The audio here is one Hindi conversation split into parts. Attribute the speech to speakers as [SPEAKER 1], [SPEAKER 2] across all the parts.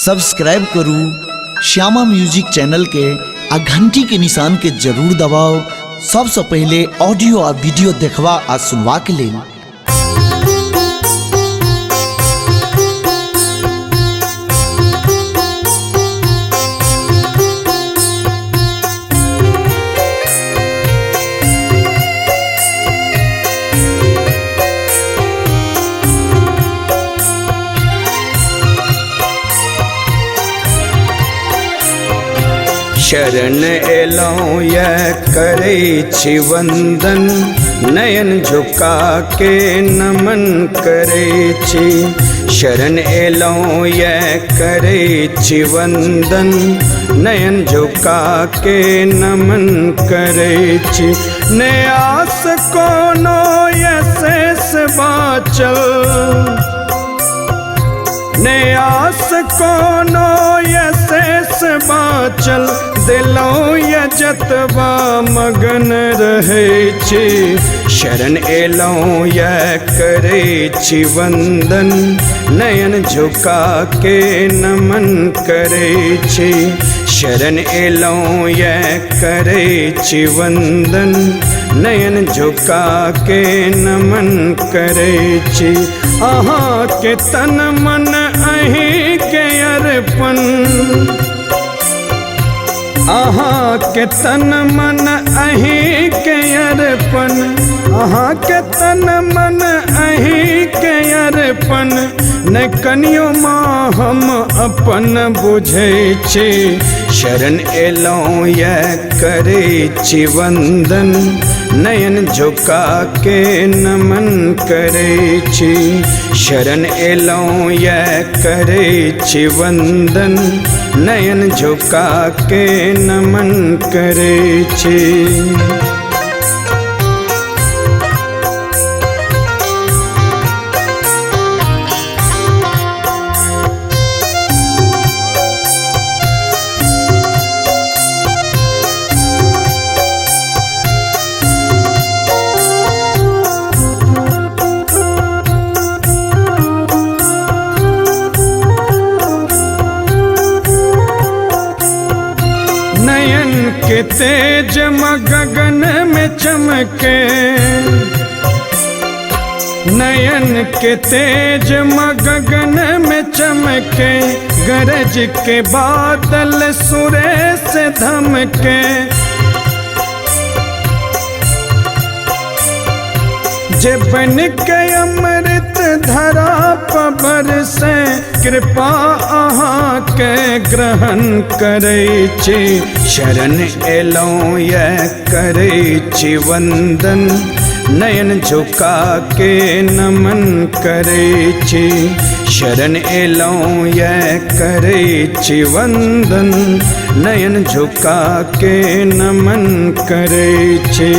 [SPEAKER 1] सब्सक्राइब करू श्यामा म्यूजिक चैनल के आ घंटी के निशान के जरूर दबाओ सबसे पहले ऑडियो आ वीडियो देखवा आ सुनवा के लिए।
[SPEAKER 2] शरण एलौं यह करे छी वंदन, नयन झुका के नमन करे छी। शरण एलौं यह करे छी वंदन, नयन झुका के नमन करे छी। ने आस कोनो यह शेष बाचल, ने आस कोनो यह शेष बाचल, दिलों ये जतबा मगन रहे छी। शरण एलौं यह करे छी वंदन, नयन झुका के नमन करे छी। शरण एलौं यह करे छी वंदन, नयन झुका के नमन करे छी। अहाँ के तन मन अहीं के अर्पण, अहाँ के तन मन अहीं के अर्पण, अहाँ के तन मन अहीं के अर्पण। न कनियो माँ हम अपन बुझे छी। शरण एलौं यह करे छी वंदन, नयन झुका के नमन करे छी। शरण एलौं यह करे छी वंदन, नयन झुका के नमन करे छी। नयन के तेज गगन में चमके, नयन के तेज गगन में चमके। गरज के बादल सूर्य से धमके, जे बन के अमृत धरा पर से। कृपा अहाँ के ग्रहण करे छी। शरण एलौं यह करे छी वंदन, नयन झुका के नमन करे छी। शरण एलौं यह करे छी वंदन, नयन झुका के नमन करे छी।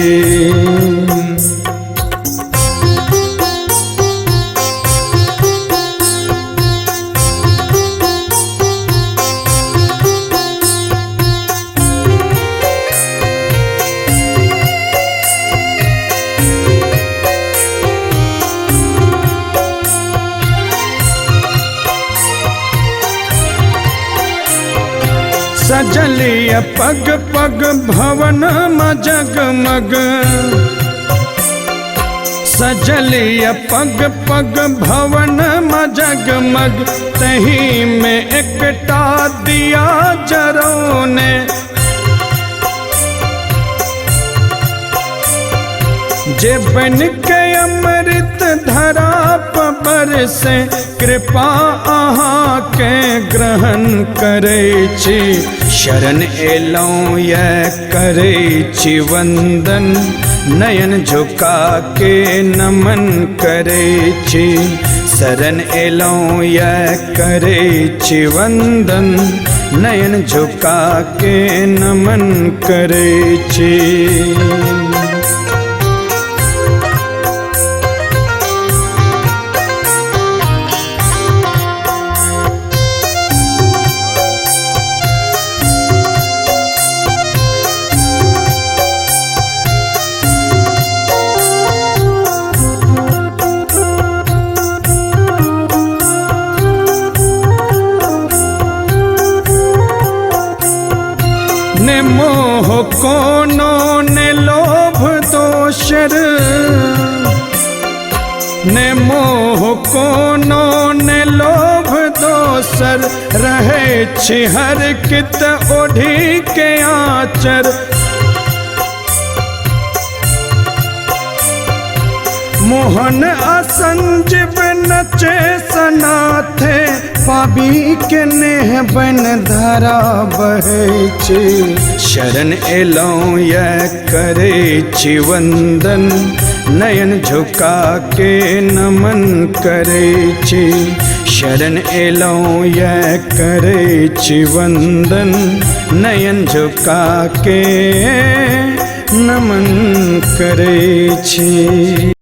[SPEAKER 2] सजलिय पग पग भवन में जगमग, सजलिय पग पग भवन में जगमग। तही में एकटा दिया जरौने, जे बन के अमृत धरा पर से। कृपा अहाँ के ग्रहण करे छी। शरण एलौं यह करे छी वंदन, नयन झुका के नमन करे छी। शरण एलौं यह करे छी वंदन, नयन झुका के नमन करे छी। मोह कोनो ने लोभ दोसर, ने मोह कोनो ने लोभ दोसर, रहे छी हर कित ओढ़ी के आचर। मोहन असंजीव नचे सनाथे, पाबी के नेह बन धरा बहे छी। शरण एलौं यह करे छी वंदन, नयन झुका के नमन करे छी। शरण एलौं यह करे छी वंदन, नयन झुका के नमन करे छी।